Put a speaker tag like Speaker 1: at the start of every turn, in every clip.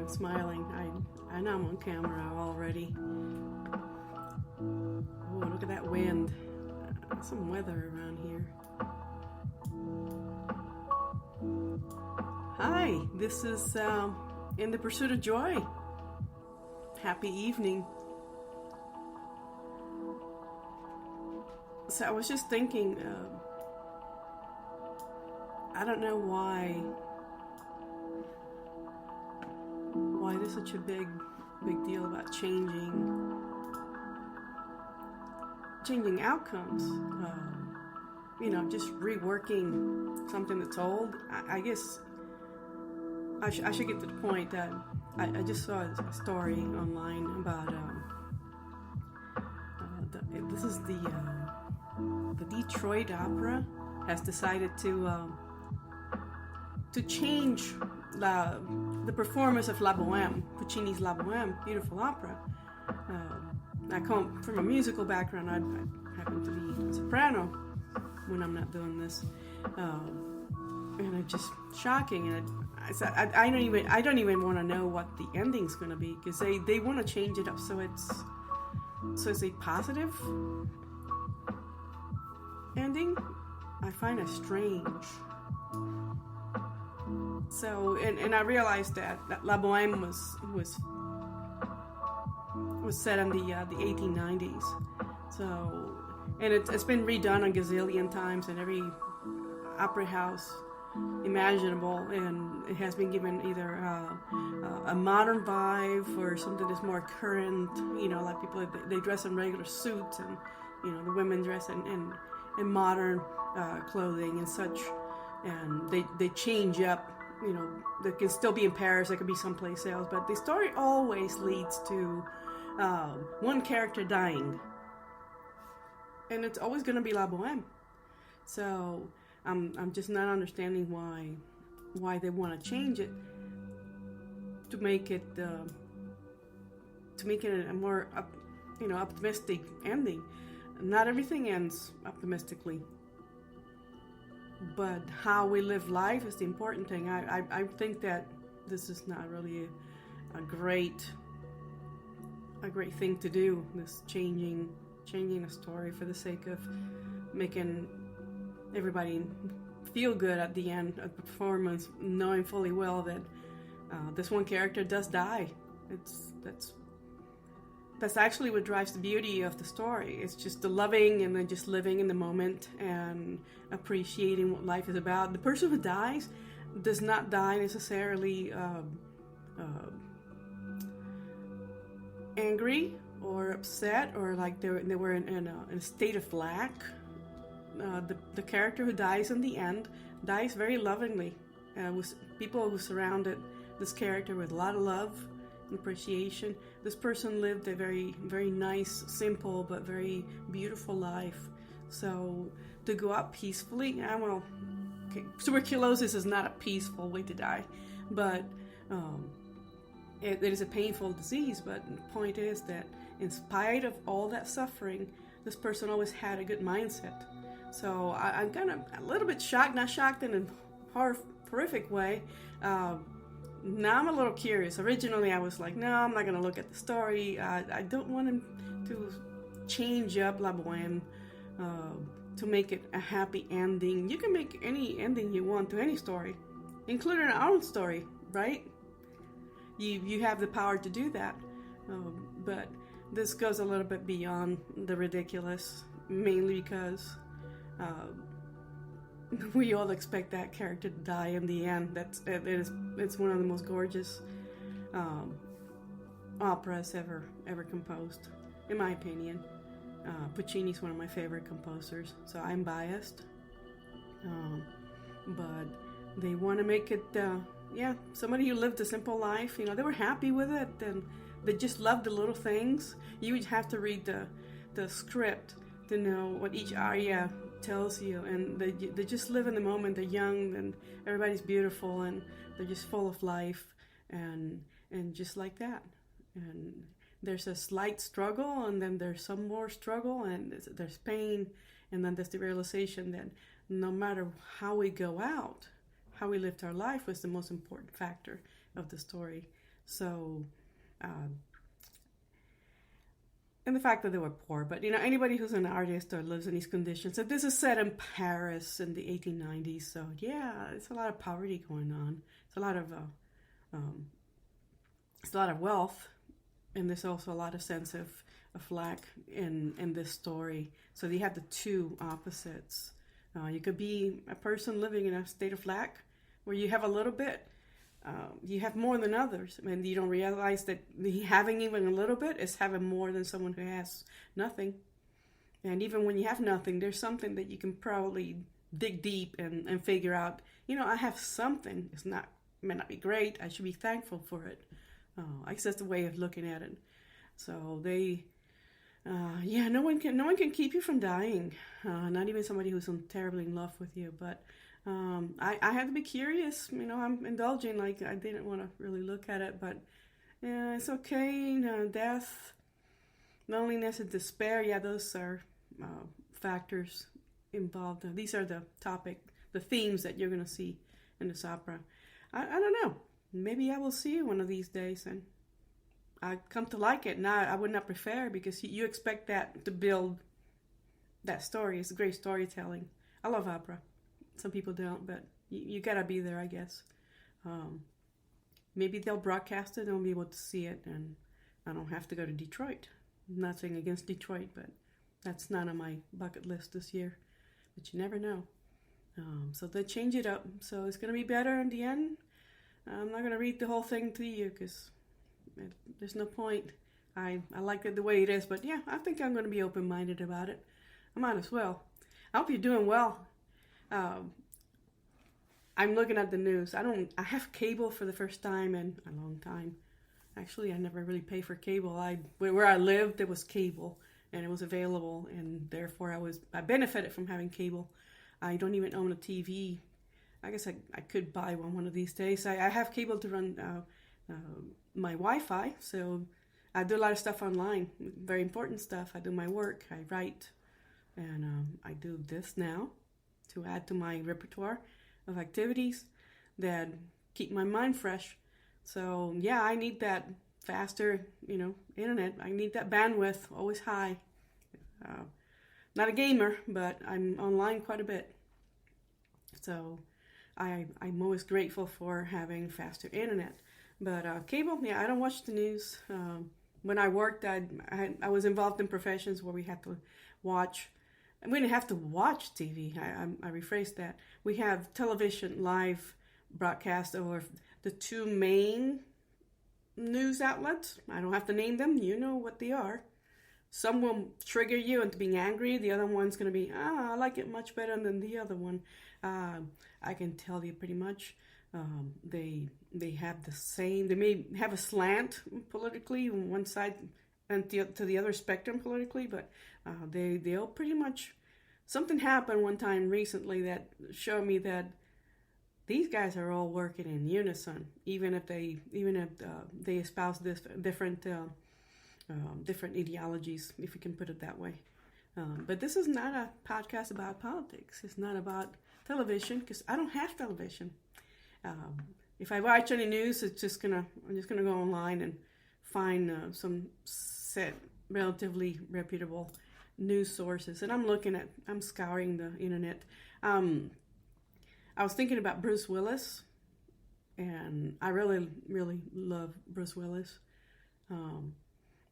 Speaker 1: smiling. I know I'm on camera already. Oh, look at that wind. Some weather around here. Hi, this is In the Pursuit of Joy. Happy evening. So I was just thinking, I don't know why there's such a big deal about changing outcomes. Just reworking something that's old. I guess I should get to the point that I just saw a story online about this is the Detroit Opera has decided to change the performance of La Boheme, Puccini's La Boheme, beautiful opera. I come from a musical background. I happen to be a soprano when I'm not doing this, and it's just shocking. And I don't even want to know what the ending's going to be, because they want to change it up so it's a positive ending. I find it strange. So, and I realized that La Boheme was set in the 1890s. So, and it's been redone a gazillion times in every opera house imaginable, and it has been given either a modern vibe or something that's more current. Like people, they dress in regular suits, and the women dress in modern clothing and such, and they change up. They can still be in Paris, they could be someplace else, but the story always leads to one character dying, and it's always going to be La Boheme. So I'm just not understanding why they want to change it to make it a more optimistic ending. Not everything ends optimistically, but how we live life is the important thing. I think that this is not really a great thing to do, this changing a story for the sake of making everybody feel good at the end of the performance, knowing fully well that this one character does die. That's actually what drives the beauty of the story. It's just the loving and then just living in the moment and appreciating what life is about. The person who dies does not die necessarily angry or upset, or like they were in a state of lack. The character who dies in the end dies very lovingly. With people who surrounded this character with a lot of love and appreciation. This person lived a very, very nice, simple, but very beautiful life. So to go out peacefully, tuberculosis is not a peaceful way to die, but it is a painful disease. But the point is that in spite of all that suffering, this person always had a good mindset. So I'm kind of a little bit shocked, not shocked in a horrific way. Now I'm a little curious. Originally I was like, no, I'm not going to look at the story. I don't want him to change up La Boheme to make it a happy ending. You can make any ending you want to any story, including our own story, right? You have the power to do that. But this goes a little bit beyond the ridiculous, mainly because we all expect that character to die in the end. It's one of the most gorgeous operas ever composed, in my opinion. Puccini's one of my favorite composers, so I'm biased. But they want to make it, somebody who lived a simple life. They were happy with it, and they just loved the little things. You would have to read the script to know what each aria tells you, and they just live in the moment. They're young, and everybody's beautiful, and they're just full of life, and just like that. And there's a slight struggle, and then there's some more struggle, and there's pain, and then there's the realization that no matter how we go out, how we lived our life was the most important factor of the story. So, and the fact that they were poor, but anybody who's an artist or lives in these conditions. So this is set in Paris in the 1890s. So yeah, it's a lot of poverty going on. It's a lot of wealth, and there's also a lot of sense of lack in this story. So you have the two opposites. You could be a person living in a state of lack, where you have a little bit. You have more than others, and you don't realize that having even a little bit is having more than someone who has nothing. And even when you have nothing, there's something that you can probably dig deep and figure out. I have something. May not be great. I should be thankful for it. I guess that's the way of looking at it. So no one can keep you from dying. Not even somebody who's terribly in love with you, but. I had to be curious. I'm indulging. Like, I didn't want to really look at it, but yeah, it's okay. Death, loneliness, and despair. Yeah, those are factors involved. These are the themes that you're going to see in this opera. I don't know. Maybe I will see you one of these days, and I come to like it. Now, I would not prefer, because you expect that to build that story. It's great storytelling. I love opera. Some people don't, but you gotta be there, I guess. Maybe they'll broadcast it and I'll be able to see it, and I don't have to go to Detroit. Nothing against Detroit, but that's not on my bucket list this year. But you never know. So they change it up. So it's gonna be better in the end. I'm not gonna read the whole thing to you, because there's no point. I like it the way it is, but yeah, I think I'm gonna be open-minded about it. I might as well. I hope you're doing well. I'm looking at the news. I have cable for the first time in a long time. Actually, I never really paid for cable. Where I lived, there was cable, and it was available, and therefore I benefited from having cable. I don't even own a TV. I guess I could buy one of these days. I have cable to run my Wi-Fi, so I do a lot of stuff online, very important stuff. I do my work, I write, and I do this now to add to my repertoire of activities that keep my mind fresh. So yeah, I need that faster, internet. I need that bandwidth, always high. Not a gamer, but I'm online quite a bit. So I'm always grateful for having faster internet. But cable, yeah, I don't watch the news. When I worked, I was involved in professions where we had to watch. We didn't have to watch TV. I rephrased that. We have television live broadcast over the two main news outlets. I don't have to name them. You know what they are. Some will trigger you into being angry. The other one's going to be, I like it much better than the other one. I can tell you pretty much. They have the same. They may have a slant politically on one side and to the other spectrum politically, but they'll pretty much. Something happened one time recently that showed me that these guys are all working in unison, even if they espouse this different ideologies, if you can put it that way. But this is not a podcast about politics. It's not about television, because I don't have television. If I watch any news, I'm just gonna go online and find some set relatively reputable news sources, and I'm scouring the internet. I was thinking about Bruce Willis, and I really, really love Bruce Willis,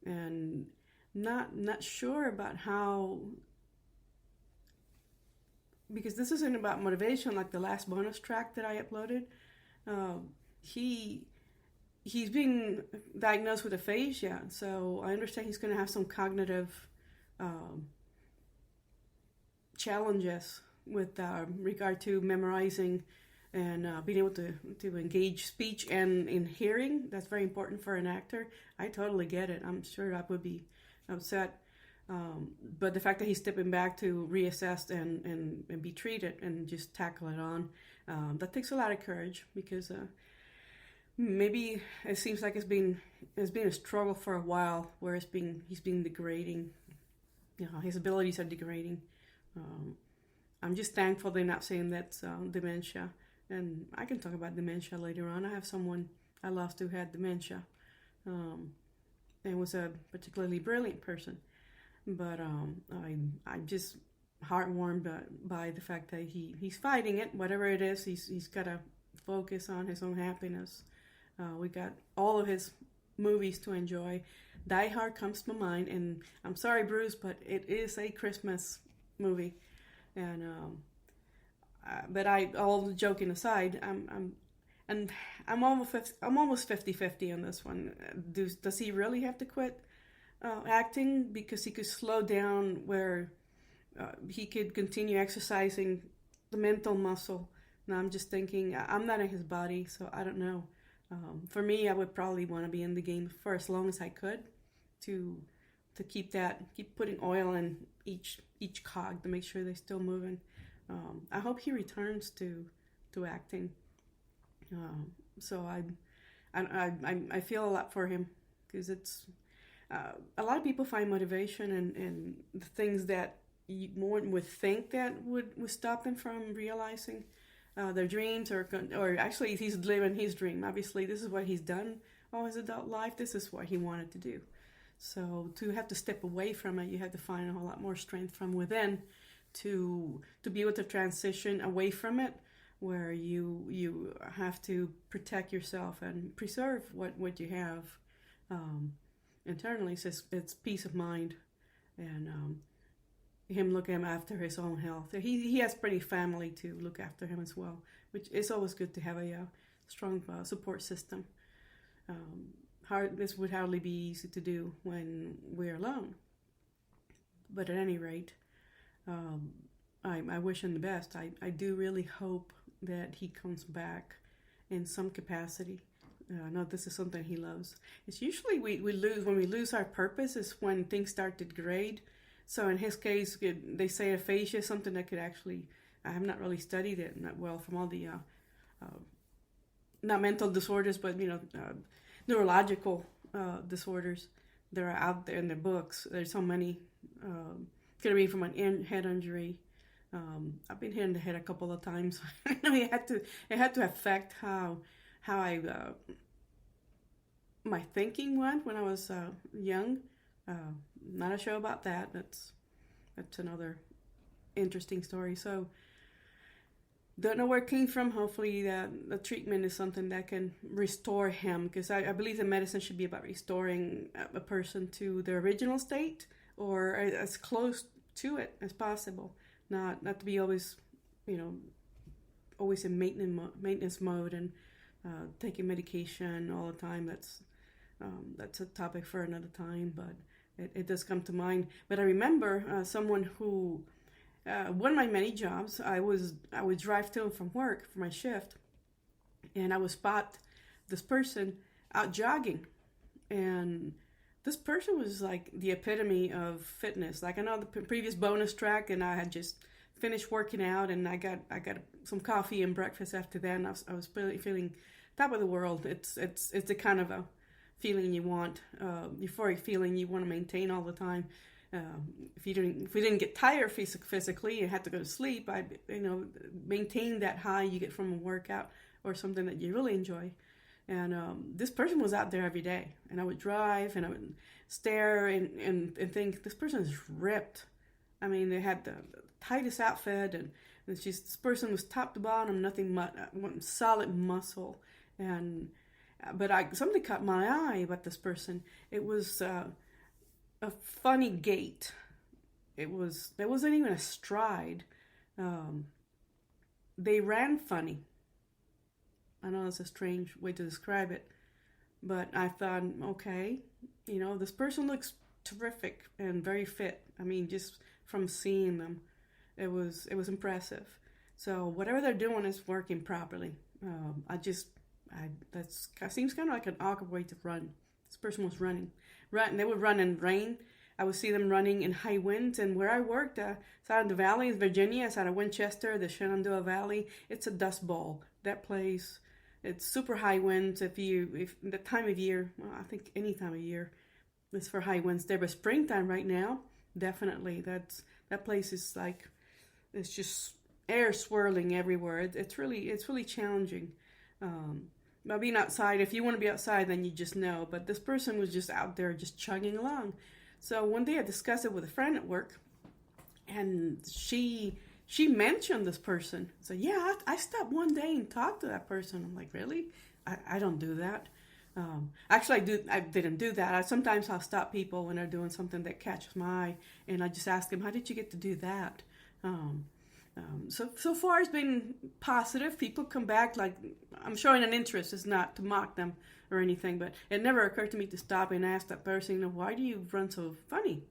Speaker 1: and not sure about how, because this isn't about motivation like the last bonus track that I uploaded. He's being diagnosed with aphasia, so I understand he's going to have some cognitive challenges with regard to memorizing and being able to engage speech and in hearing. That's very important for an actor. I totally get it. I'm sure I would be upset. But the fact that he's stepping back to reassess and be treated and just tackle it on, that takes a lot of courage, because maybe it seems like it's been a struggle for a while, where he's been degrading. His abilities are degrading. I'm just thankful they're not saying that's dementia, and I can talk about dementia later on. I have someone I lost who had dementia, um, and was a particularly brilliant person. But I'm just heartwarmed by the fact that he's fighting it, whatever it is. He's got to focus on his own happiness. We got all of his movies to enjoy. Die Hard comes to mind, and I'm sorry, Bruce, but it is a Christmas movie. And but all joking aside, I'm almost 50-50 on this one. Does he really have to quit acting because he could slow down where he could continue exercising the mental muscle? Now I'm just thinking, I'm not in his body, so I don't know. For me, I would probably want to be in the game for as long as I could to keep putting oil in each cog to make sure they're still moving. I hope he returns to acting. So I feel a lot for him, because it's a lot of people find motivation in the things that one would think that would stop them from realizing their dreams, or actually he's living his dream. Obviously, this is what he's done all his adult life. This is what he wanted to do. So to have to step away from it, you have to find a whole lot more strength from within to be able to transition away from it, where you have to protect yourself and preserve what you have internally. So it's peace of mind, and him looking after his own health. He has pretty family to look after him as well, which is always good to have a strong support system. This would hardly be easy to do when we're alone. But at any rate, I wish him the best. I do really hope that he comes back in some capacity. I know this is something he loves. It's usually when we lose our purpose is when things start to degrade. So in his case, they say aphasia, something that could actually, I have not really studied it that well from all the, not mental disorders, but, neurological disorders that are out there in the books. There's so many. Could be from an head injury. I've been hit in the head a couple of times. It had to affect how I, my thinking went when I was young. Not a show about that. That's another interesting story. So don't know where it came from. Hopefully the treatment is something that can restore him, because I believe that medicine should be about restoring a person to their original state, or as close to it as possible. Not to be always, always in maintenance mode and taking medication all the time. That's a topic for another time, but it does come to mind. But I remember someone who, one of my many jobs, I would drive to and from work for my shift, and I would spot this person out jogging, and this person was like the epitome of fitness. Like, I know the previous bonus track, and I had just finished working out, and I got some coffee and breakfast after that, and I was really feeling top of the world. It's the kind of a feeling you want, euphoric feeling you want to maintain all the time. If we didn't get tired physically and had to go to sleep, maintain that high you get from a workout or something that you really enjoy. And this person was out there every day, and I would drive and I would stare and think, this person is ripped. I mean, they had the tightest outfit, and it's just, this person was top to bottom, nothing but solid muscle. And but something caught my eye about this person. It was a funny gait. There wasn't even a stride. They ran funny. I know it's a strange way to describe it, but I thought, okay, this person looks terrific and very fit. I mean, just from seeing them, it was impressive. So whatever they're doing is working properly. That seems kind of like an awkward way to run. This person was running. They would run in rain. I would see them running in high winds. And where I worked, it's out in the valley in Virginia. It's out of Winchester, the Shenandoah Valley. It's a dust bowl. That place, it's super high winds. If the time of year, well, I think any time of year is for high winds there. But springtime right now, definitely. That place is like, it's just air swirling everywhere. It's really challenging. By being outside, if you want to be outside, then you just know. But this person was just out there just chugging along. So one day I discussed it with a friend at work, and she mentioned this person. So yeah, I stopped one day and talked to that person. I'm like, really? I don't do that. Actually, I didn't do that. Sometimes I'll stop people when they're doing something that catches my eye, and I just ask them, how did you get to do that? So far it's been positive. People come back like I'm showing an interest. It's not to mock them or anything, but it never occurred to me to stop and ask that person, why do you run so funny,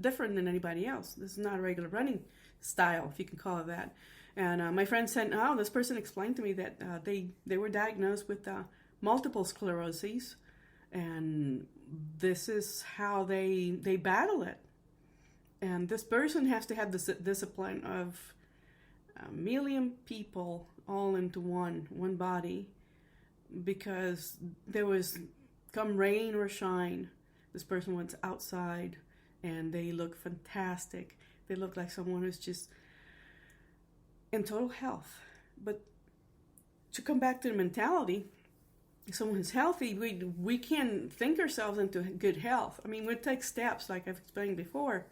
Speaker 1: different than anybody else? This is not a regular running style, if you can call it that. And my friend said, this person explained to me that they were diagnosed with multiple sclerosis, and this is how they battle it. And this person has to have this discipline of a million people all into one body, because there was, come rain or shine, this person went outside and they look fantastic. They look like someone who's just in total health. But to come back to the mentality, someone who's healthy, we can think ourselves into good health. I mean, we take steps, like I've explained before,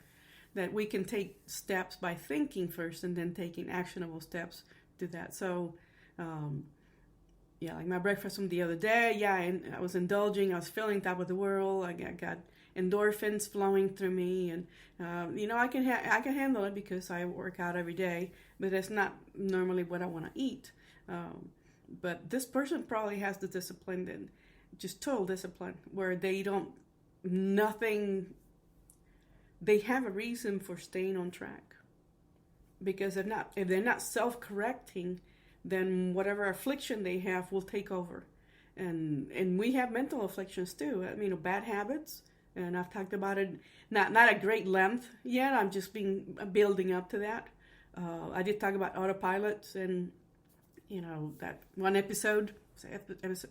Speaker 1: that we can take steps by thinking first and then taking actionable steps to that. So, like my breakfast from the other day, and I was indulging, I was feeling top of the world, I got endorphins flowing through me, and I can handle it because I work out every day, but that's not normally what I want to eat. But this person probably has the discipline, and just total discipline, where they have a reason for staying on track. Because if they're not self-correcting, then whatever affliction they have will take over. And we have mental afflictions too. I mean, bad habits, and I've talked about it, not at great length yet. I'm just building up to that. I did talk about autopilots, and that one episode,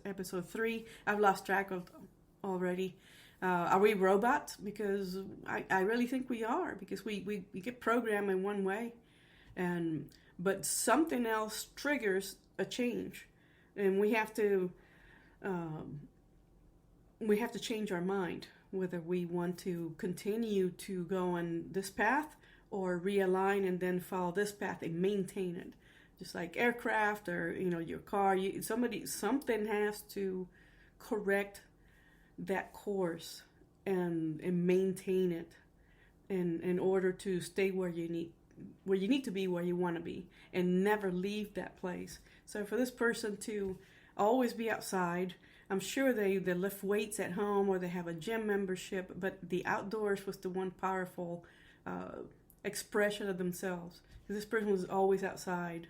Speaker 1: episode 3. I've lost track of already. Are we robots? Because I really think we are, because we get programmed in one way, but something else triggers a change, and we have to change our mind, whether we want to continue to go on this path or realign and then follow this path and maintain it. Just like aircraft or your car, something has to correct that course and maintain it in order to stay where you need to be, where you want to be, and never leave that place. So for this person to always be outside, I'm sure they lift weights at home or they have a gym membership, but the outdoors was the one powerful expression of themselves. This person was always outside.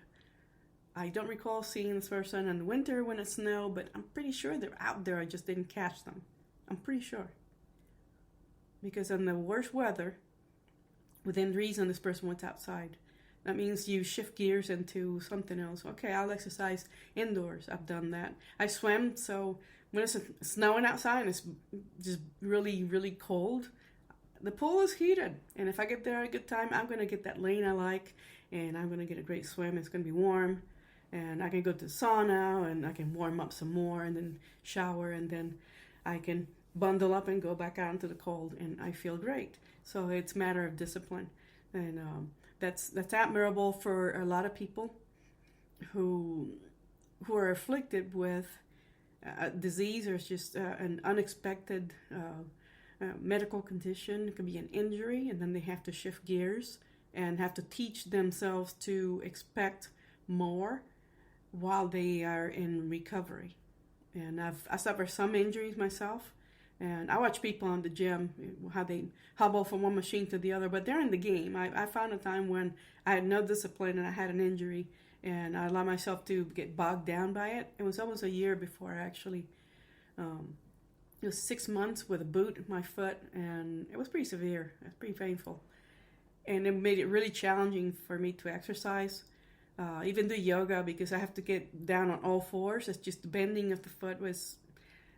Speaker 1: I don't recall seeing this person in the winter when it snowed, but I'm pretty sure they're out there. I just didn't catch them. I'm pretty sure. Because in the worst weather, within reason, this person went outside. That means you shift gears into something else. Okay, I'll exercise indoors. I've done that. I swim, so when it's snowing outside and it's just really, really cold, the pool is heated. And if I get there at a good time, I'm going to get that lane I like, and I'm going to get a great swim. It's going to be warm, and I can go to the sauna, and I can warm up some more, and then shower, and then I can bundle up and go back out into the cold, and I feel great. So it's a matter of discipline, and that's admirable for a lot of people who are afflicted with a disease or just an unexpected medical condition. It could be an injury, and then they have to shift gears and have to teach themselves to expect more while they are in recovery. And I suffered some injuries myself, and I watch people in the gym, how they hobble from one machine to the other, but they're in the game. I found a time when I had no discipline and I had an injury, and I allowed myself to get bogged down by it. It was almost a year before I actually, it was 6 months with a boot in my foot, and it was pretty severe. It was pretty painful. And it made it really challenging for me to exercise, even do yoga, because I have to get down on all fours. It's just the bending of the foot was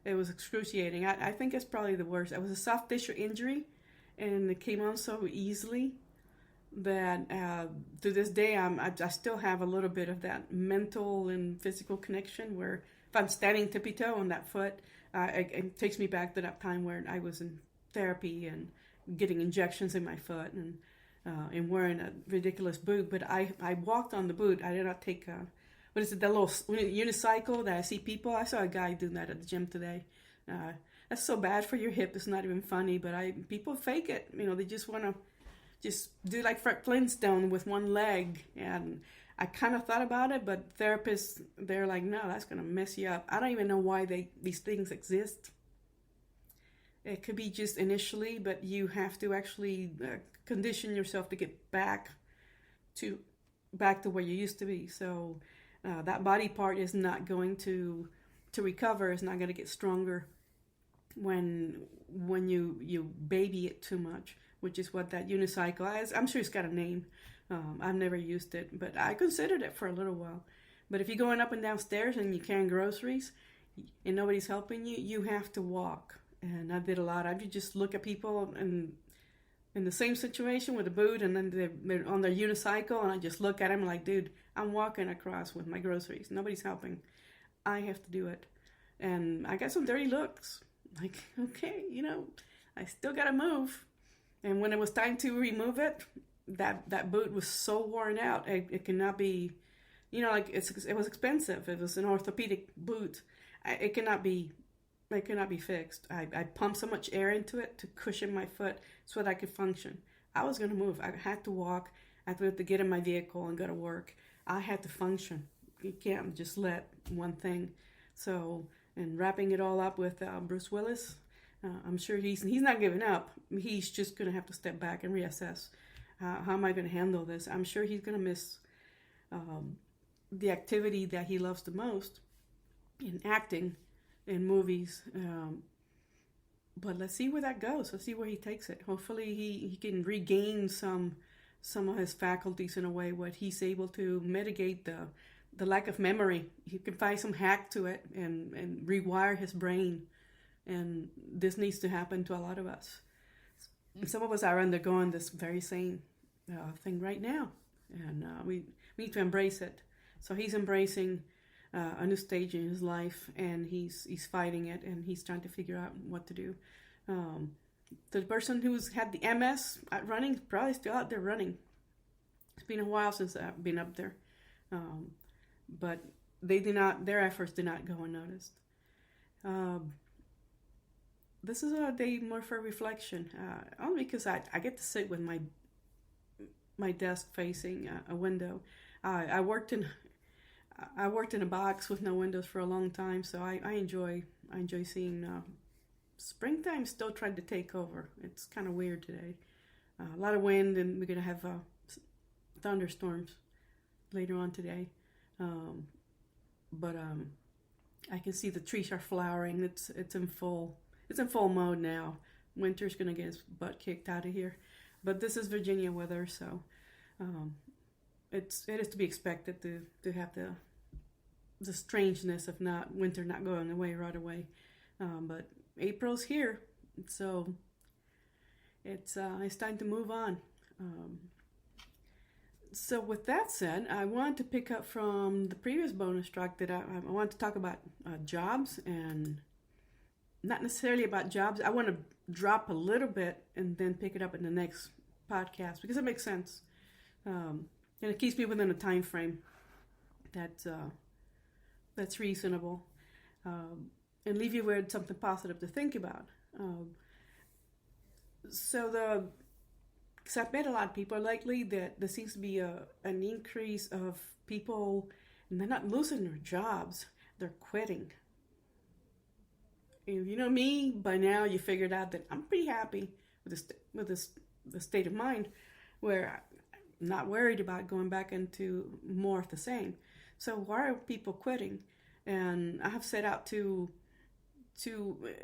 Speaker 1: excruciating. I think it's probably the worst. It was a soft tissue injury, and it came on so easily that to this day I still have a little bit of that mental and physical connection, where if I'm standing tippy toe on that foot, it takes me back to that time where I was in therapy and getting injections in my foot and wearing a ridiculous boot. But I walked on the boot. I did not take what is it, that little unicycle that I see people. I saw a guy doing that at the gym today. That's so bad for your hip. It's not even funny. But people fake it. They just want to just do like Fred Flintstone with one leg. And I kind of thought about it, but therapists, they're like, no, that's going to mess you up. I don't even know why these things exist. It could be just initially, but you have to actually condition yourself to get back to where you used to be. So that body part is not going to recover. It's not going to get stronger when you baby it too much, which is what that unicycle is. I'm sure it's got a name. I've never used it, but I considered it for a little while. But if you're going up and down stairs and you're carrying groceries and nobody's helping you, you have to walk. And I did a lot. I would just look at people in the same situation with a boot, and then they're on their unicycle, and I just look at them like, dude, I'm walking across with my groceries. Nobody's helping. I have to do it. And I got some dirty looks. Like, okay, I still got to move. And when it was time to remove it, that boot was so worn out. It cannot be, it was expensive. It was an orthopedic boot. It cannot be fixed. I pumped so much air into it to cushion my foot so that I could function. I was going to move. I had to walk. I had to get in my vehicle and go to work. I had to function. You can't just let one thing. So, and wrapping it all up with Bruce Willis, I'm sure he's not giving up. He's just going to have to step back and reassess. How am I going to handle this? I'm sure he's going to miss the activity that he loves the most in acting, in movies. But let's see where that goes. Let's see where he takes it. Hopefully he can regain some of his faculties in a way where he's able to mitigate the lack of memory. He can find some hack to it and rewire his brain. And this needs to happen to a lot of us. Some of us are undergoing this very same thing right now, and we need to embrace it. So he's embracing a new stage in his life, and he's fighting it, and he's trying to figure out what to do. The person who's had the MS at running is probably still out there running. It's been a while since I've been up there, but their efforts did not go unnoticed. This is a day more for reflection, only because I get to sit with my desk facing a window. I worked in a box with no windows for a long time, so I enjoy seeing springtime still trying to take over. It's kind of weird today. A lot of wind, and we're gonna have thunderstorms later on today. But I can see the trees are flowering. It's in full mode now. Winter's gonna get its butt kicked out of here, but this is Virginia weather, so it is to be expected to have the strangeness of winter not going away right away. But April's here, so it's time to move on. So with that said, I wanted to pick up from the previous bonus track that I want to talk about jobs, and not necessarily about jobs. I want to drop a little bit and then pick it up in the next podcast because it makes sense. And it keeps me within a time frame that's reasonable, and leave you with something positive to think about. Because I've met a lot of people lately that there seems to be an increase of people, and they're not losing their jobs, they're quitting. If you know me, by now you figured out that I'm pretty happy with the state of mind where I'm not worried about going back into more of the same. So why are people quitting? And I have set out to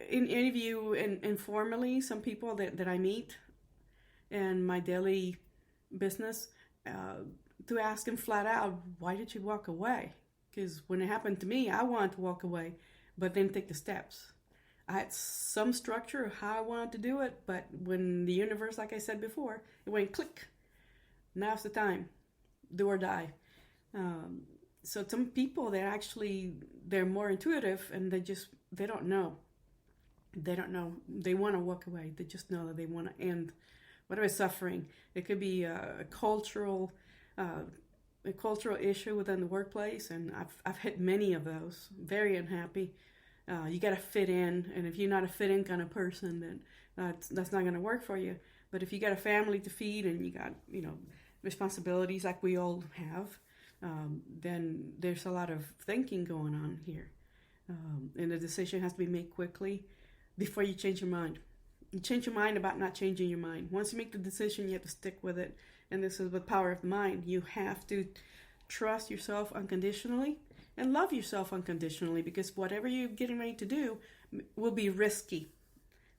Speaker 1: interview informally some people that I meet in my daily business, to ask them flat out, why did you walk away? Because when it happened to me, I wanted to walk away, but didn't take the steps. I had some structure of how I wanted to do it, but when the universe, like I said before, it went click. Now's the time. Do or die. So some people, they're more intuitive, and they don't know. They don't know. They want to walk away. They just know that they want to end whatever suffering. It could be a cultural issue within the workplace, and I've hit many of those. Very unhappy. You got to fit in, and if you're not a fit in kind of person, then that's not going to work for you. But if you got a family to feed and you got responsibilities like we all have, then there's a lot of thinking going on here, and the decision has to be made quickly before you change your mind. You change your mind about not changing your mind. Once you make the decision, you have to stick with it. And this is the power of the mind. You have to trust yourself unconditionally and love yourself unconditionally, because whatever you're getting ready to do will be risky.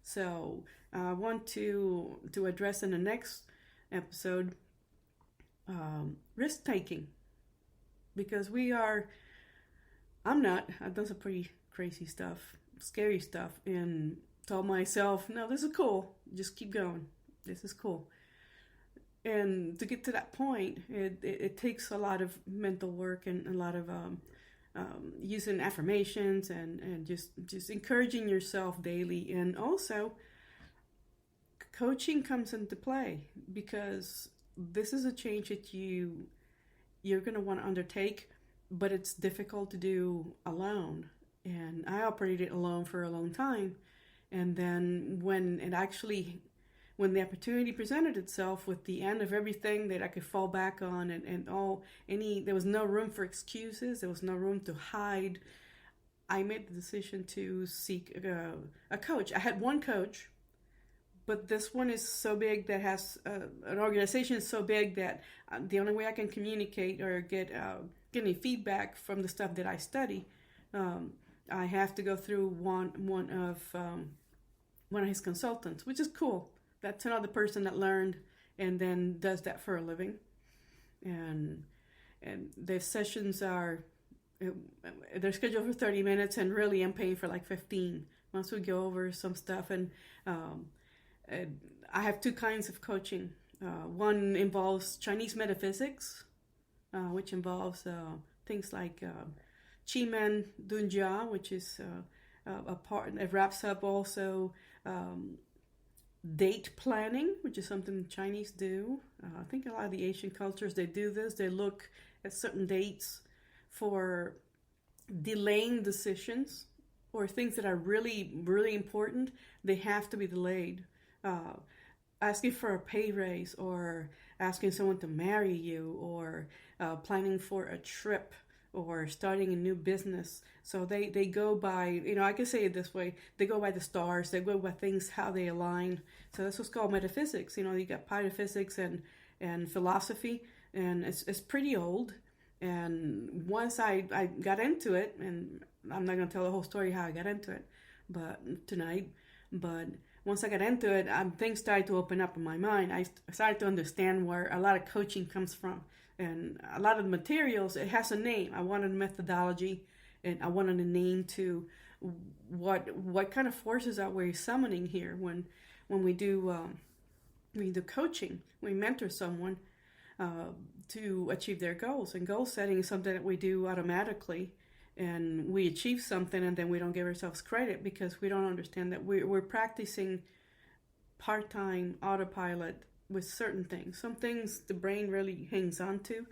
Speaker 1: So I want to address in the next episode risk taking, because I've done some pretty crazy stuff, scary stuff, and told myself, no, this is cool, just keep going, this is cool. And to get to that point, it takes a lot of mental work and a lot of using affirmations and just encouraging yourself daily. And also, coaching comes into play, because this is a change that you're going to want to undertake, but it's difficult to do alone. And I operated alone for a long time. And then when the opportunity presented itself with the end of everything that I could fall back on, there was no room for excuses, there was no room to hide, I made the decision to seek a coach. I had one coach, but this one is so big that has an organization is so big that the only way I can communicate or get any feedback from the stuff that I study, I have to go through one of his consultants, which is cool. That's another person that learned and then does that for a living. And the sessions they're scheduled for 30 minutes, and really I'm paying for like 15 once we go over some stuff. And I have two kinds of coaching. One involves Chinese metaphysics, which involves things like Qi Dunjia, which is a part. It wraps up also date planning, which is something the Chinese do. I think a lot of the Asian cultures, they do this. They look at certain dates for delaying decisions or things that are really, really important. They have to be delayed. Asking for a pay raise, or asking someone to marry you, or planning for a trip, or starting a new business. So they go by, I can say it this way, they go by the stars, they go by things, how they align. So that's what's called metaphysics. You got metaphysics and philosophy, and it's pretty old. And once I got into it, and I'm not going to tell the whole story how I got into it tonight, but once I got into it, things started to open up in my mind. I started to understand where a lot of coaching comes from. And a lot of the materials, it has a name. I wanted a methodology, and I wanted a name to what kind of forces are we summoning here when we do coaching. We mentor someone to achieve their goals. And goal setting is something that we do automatically, and we achieve something, and then we don't give ourselves credit because we don't understand that we're practicing part-time autopilot with certain things. Some things the brain really hangs on to.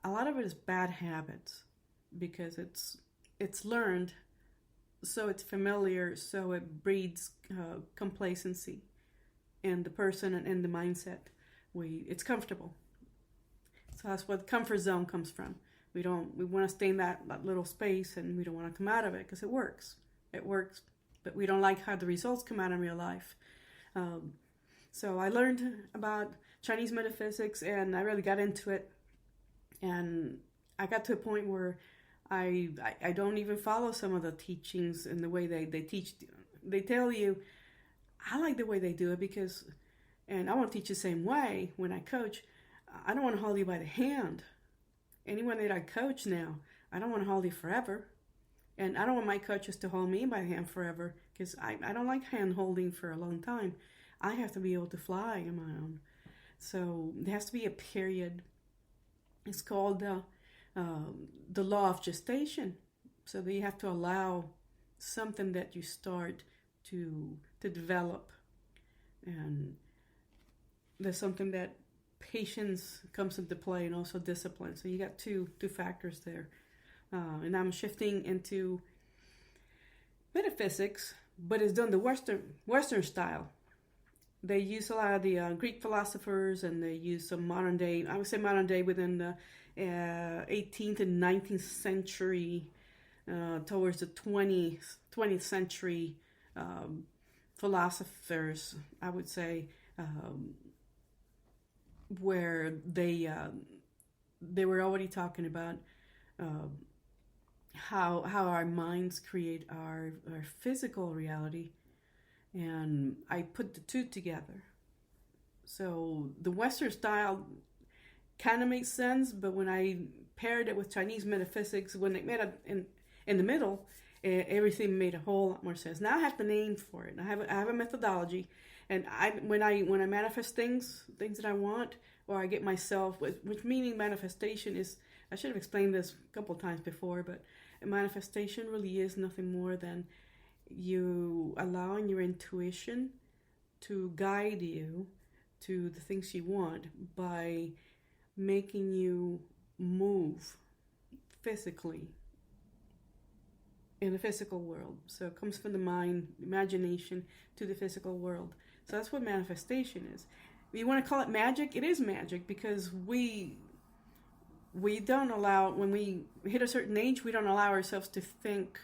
Speaker 1: A lot of it is bad habits, because it's learned, so it's familiar, so it breeds complacency in the person and in the mindset. It's comfortable. So that's where the comfort zone comes from. We want to stay in that little space, and we don't want to come out of it because it works. It works, but we don't like how the results come out in real life. So I learned about Chinese metaphysics, and I really got into it. And I got to a point where I don't even follow some of the teachings in the way they teach. They tell you, I like the way they do it and I want to teach the same way when I coach. I don't want to hold you by the hand. Anyone that I coach now, I don't want to hold you forever. And I don't want my coaches to hold me by the hand forever, because I don't like hand holding for a long time. I have to be able to fly on my own. So there has to be a period. It's called the law of gestation. So that you have to allow something that you start to develop, and there's something that patience comes into play, and also discipline. So you got two factors there, and I'm shifting into metaphysics, but it's done the Western style. They use a lot of the Greek philosophers, and they use some modern day. I would say modern day within the 18th and 19th century, towards the 20th century philosophers, I would say, where they were already talking about how our minds create our physical reality, and I put the two together. So the Western style kind of makes sense, but when I paired it with Chinese metaphysics, when they met in the middle, everything made a whole lot more sense. Now I have the name for it. I have a methodology, and when I manifest things that I want, or I get myself, which meaning manifestation is, I should have explained this a couple times before, but manifestation really is nothing more than you allowing your intuition to guide you to the things you want by making you move physically in the physical world. So it comes from the mind, imagination, to the physical world. So that's what manifestation is. If you want to call it magic, it is magic, because we don't allow, when we hit a certain age, we don't allow ourselves to think.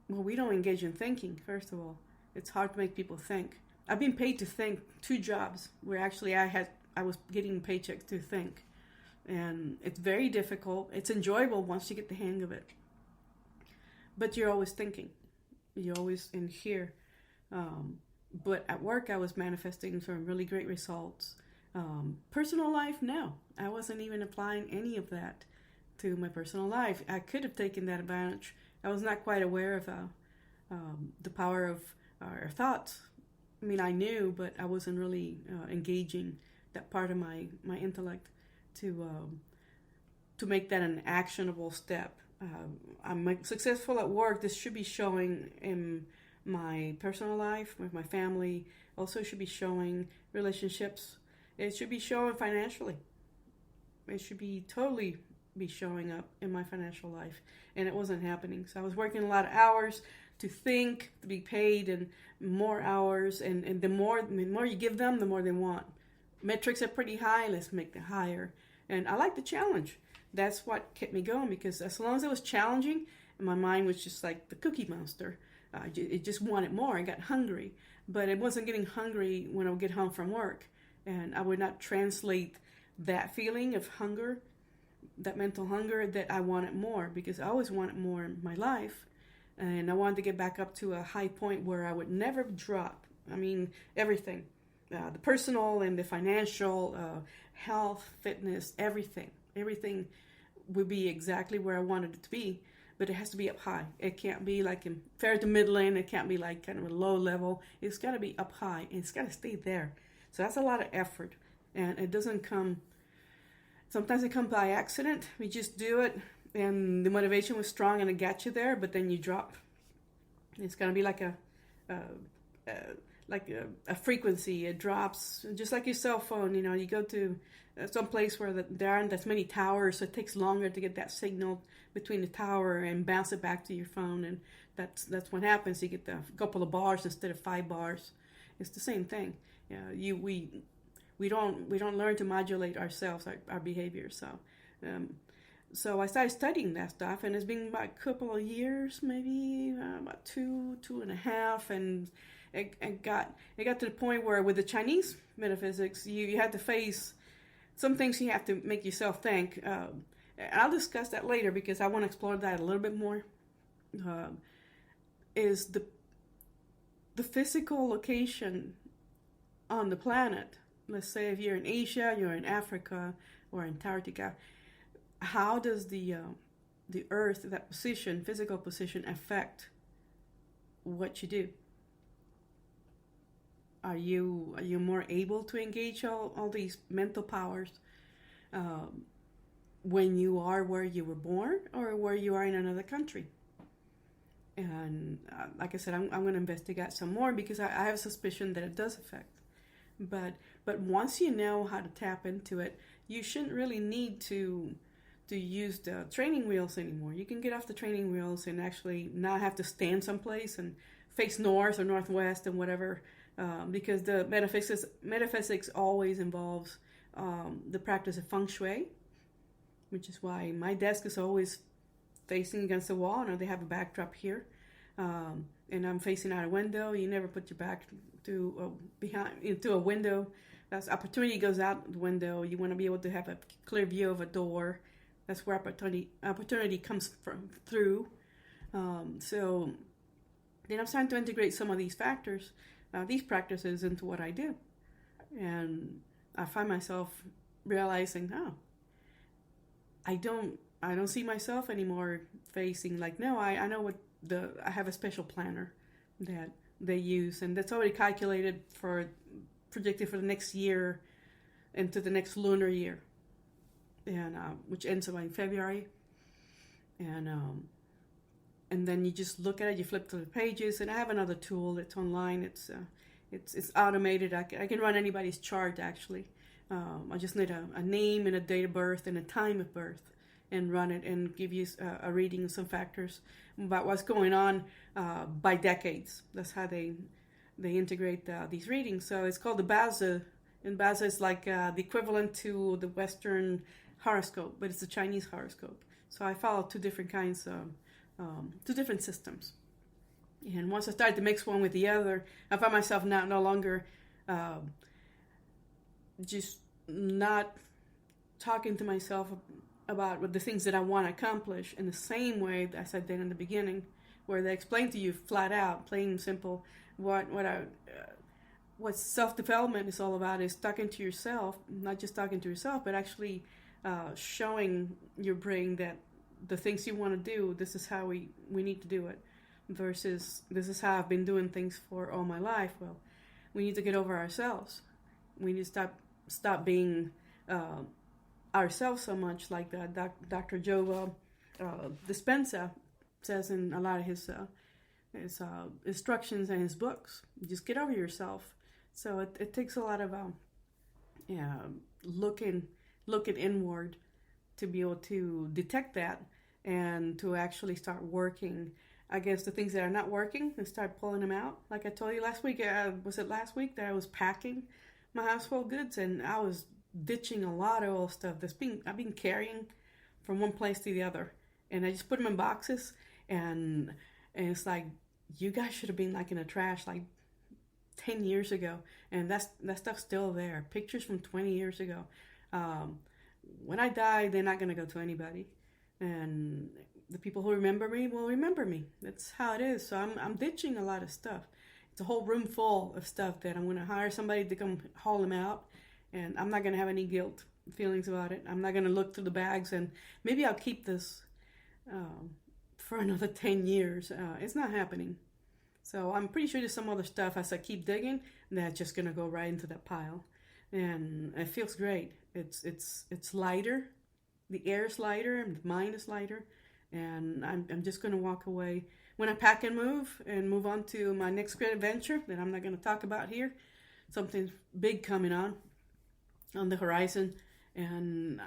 Speaker 1: Well, we don't engage in thinking, first of all. It's hard to make people think. I've been paid to think 2 jobs where actually I was getting paychecks to think. And it's very difficult. It's enjoyable once you get the hang of it. But you're always thinking. You're always in here. But at work, I was manifesting some really great results. Personal life, no. I wasn't even applying any of that to my personal life. I could have taken that advantage. I was not quite aware of the power of our thoughts. I mean, I knew, but I wasn't really engaging that part of my intellect to make that an actionable step. I'm successful at work. This should be showing in my personal life with my family. Also should be showing relationships. It should be showing financially. It should be totally be showing up in my financial life, and it wasn't happening. So I was working a lot of hours to think, to be paid, and more hours, and the more you give them, the more they want. Metrics are pretty high, let's make them higher. And I like the challenge. That's what kept me going, because as long as it was challenging, and my mind was just like the Cookie Monster, it just wanted more. I got hungry, but it wasn't getting hungry when I would get home from work, and I would not translate that feeling of hunger, that mental hunger, that I wanted more, because I always wanted more in my life, and I wanted to get back up to a high point where I would never drop. I mean, everything, the personal and the financial, health, fitness, everything would be exactly where I wanted it to be, but it has to be up high. It can't be like in fair to middling. It can't be like kind of a low level. It's got to be up high, and it's got to stay there. So that's a lot of effort, and it doesn't come. Sometimes it comes by accident. We just do it, and the motivation was strong, and it got you there. But then you drop. It's gonna be like a frequency. It drops, just like your cell phone. You know, you go to some place where there aren't as many towers, so it takes longer to get that signal between the tower and bounce it back to your phone, and that's what happens. You get a couple of bars instead of 5 bars. It's the same thing. We don't learn to modulate ourselves, our behavior. So I started studying that stuff, and it's been about a couple of years, maybe about two and a half, and it got to the point where with the Chinese metaphysics, you had to face some things. You have to make yourself think. I'll discuss that later, because I want to explore that a little bit more. Is the physical location on the planet? Let's say if you're in Asia, you're in Africa, or Antarctica, how does the Earth, that position, physical position, affect what you do? Are you more able to engage all these mental powers? when you are where you were born or where you are in another country. And like I said, I'm going to investigate some more because I have a suspicion that it does affect. But once you know how to tap into it, you shouldn't really need to use the training wheels anymore. You can get off the training wheels and actually not have to stand someplace and face north or northwest and whatever, because the metaphysics always involves the practice of feng shui, which is why my desk is always facing against the wall. Now they have a backdrop here, and I'm facing out a window. You never put your back to into a window. That's opportunity goes out the window. You want to be able to have a clear view of a door. That's where opportunity comes through. So then I'm starting to integrate some of these factors, these practices into what I do. And I find myself realizing, I don't see myself anymore facing like, no, I know I have a special planner that they use, and that's already projected for the next year into the next lunar year, and which ends in February, and then you just look at it, you flip through the pages, and I have another tool that's online. It's automated. I can run anybody's chart actually. I just need a name and a date of birth and a time of birth, and run it and give you a reading of some factors about what's going on by decades. That's how they integrate these readings. So it's called the Bazi, and Bazi is like the equivalent to the Western horoscope, but it's a Chinese horoscope. So I follow two different kinds of, two different systems. And once I started to mix one with the other, I found myself no longer just not talking to myself about the things that I want to accomplish in the same way as I did in the beginning, where they explain to you flat out, plain and simple, what self-development is all about is talking to yourself, not just talking to yourself, but actually showing your brain that the things you want to do, this is how we need to do it, versus this is how I've been doing things for all my life. Well, we need to get over ourselves. We need to stop being ourselves so much, like Dr. Joe Dispenza says in a lot of his instructions and his books. Just get over yourself. So it takes a lot of looking inward to be able to detect that and to actually start working against the things that are not working and start pulling them out. Like I told you last week, was it last week that I was packing my household goods, and I was ditching a lot of old stuff I've been carrying from one place to the other, and I just put them in boxes, and it's like, you guys should have been like in the trash like 10 years ago, and that stuff's still there. Pictures from 20 years ago. When I die, they're not going to go to anybody, and the people who remember me will remember me. That's how it is. So I'm ditching a lot of stuff. It's a whole room full of stuff that I'm going to hire somebody to come haul them out, and I'm not going to have any guilt feelings about it. I'm not going to look through the bags and maybe I'll keep this for another 10 years. It's not happening. So I'm pretty sure there's some other stuff as I keep digging that's just going to go right into that pile. And it feels great. It's lighter. The air is lighter and the mind is lighter. And I'm just going to walk away when I pack and move on to my next great adventure that I'm not going to talk about here. Something big coming on the horizon, and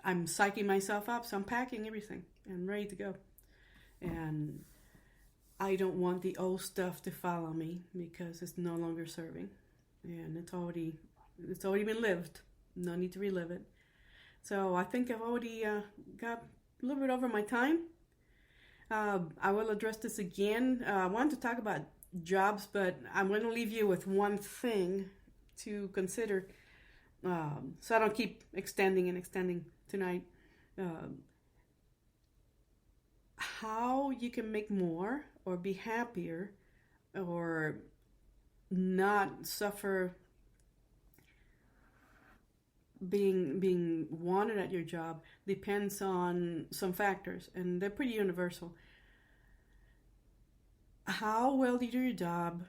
Speaker 1: I'm psyching myself up, so I'm packing everything and ready to go. And I don't want the old stuff to follow me because it's no longer serving, and it's already been lived. No need to relive it. So I think I've already got a little bit over my time. I will address this again. I wanted to talk about jobs, but I'm going to leave you with one thing to consider, so I don't keep extending tonight. How you can make more or be happier or not suffer being wanted at your job depends on some factors, and they're pretty universal. How well do you do your job,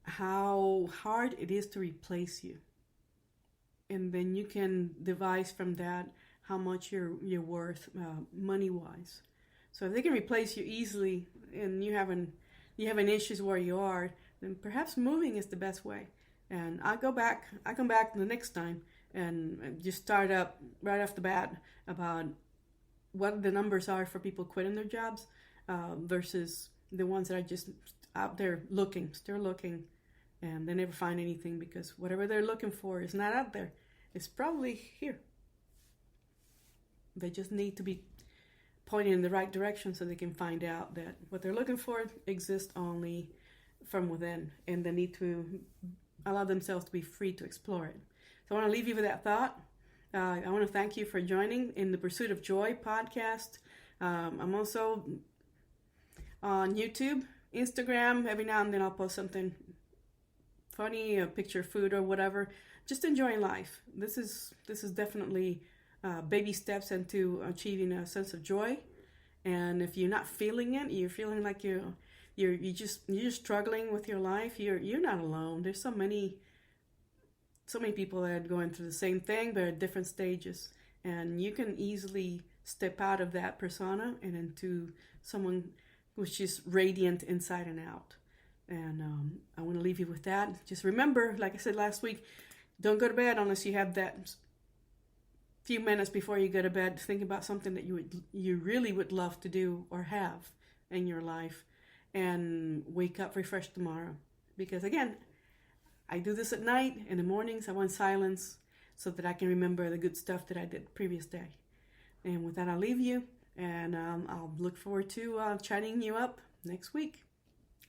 Speaker 1: how hard it is to replace you, and then you can devise from that how much you're worth money wise. So if they can replace you easily and you having issues where you are, then perhaps moving is the best way. And I come back the next time and just start up right off the bat about what the numbers are for people quitting their jobs versus the ones that are just out there still looking, and they never find anything because whatever they're looking for is not out there. It's probably here. They just need to be pointed in the right direction so they can find out that what they're looking for exists only from within, and they need to allow themselves to be free to explore it. So I want to leave you with that thought. I want to thank you for joining in the Pursuit of Joy podcast. I'm also on YouTube, Instagram. Every now and then I'll post something funny, a picture of food or whatever. Just enjoying life. This is definitely baby steps into achieving a sense of joy. And if you're not feeling it, you're feeling like you're just struggling with your life, you're not alone. There's so many people that are going through the same thing but at different stages, and you can easily step out of that persona and into someone who's just radiant inside and out. And I want to leave you with that. Just remember, like I said last week, don't go to bed unless you have that few minutes before you go to bed. Think about something that you really would love to do or have in your life, and wake up refreshed tomorrow. Because again, I do this at night. In the mornings, I want silence so that I can remember the good stuff that I did the previous day. And with that, I'll leave you, and I'll look forward to chatting you up next week.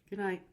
Speaker 1: Good night.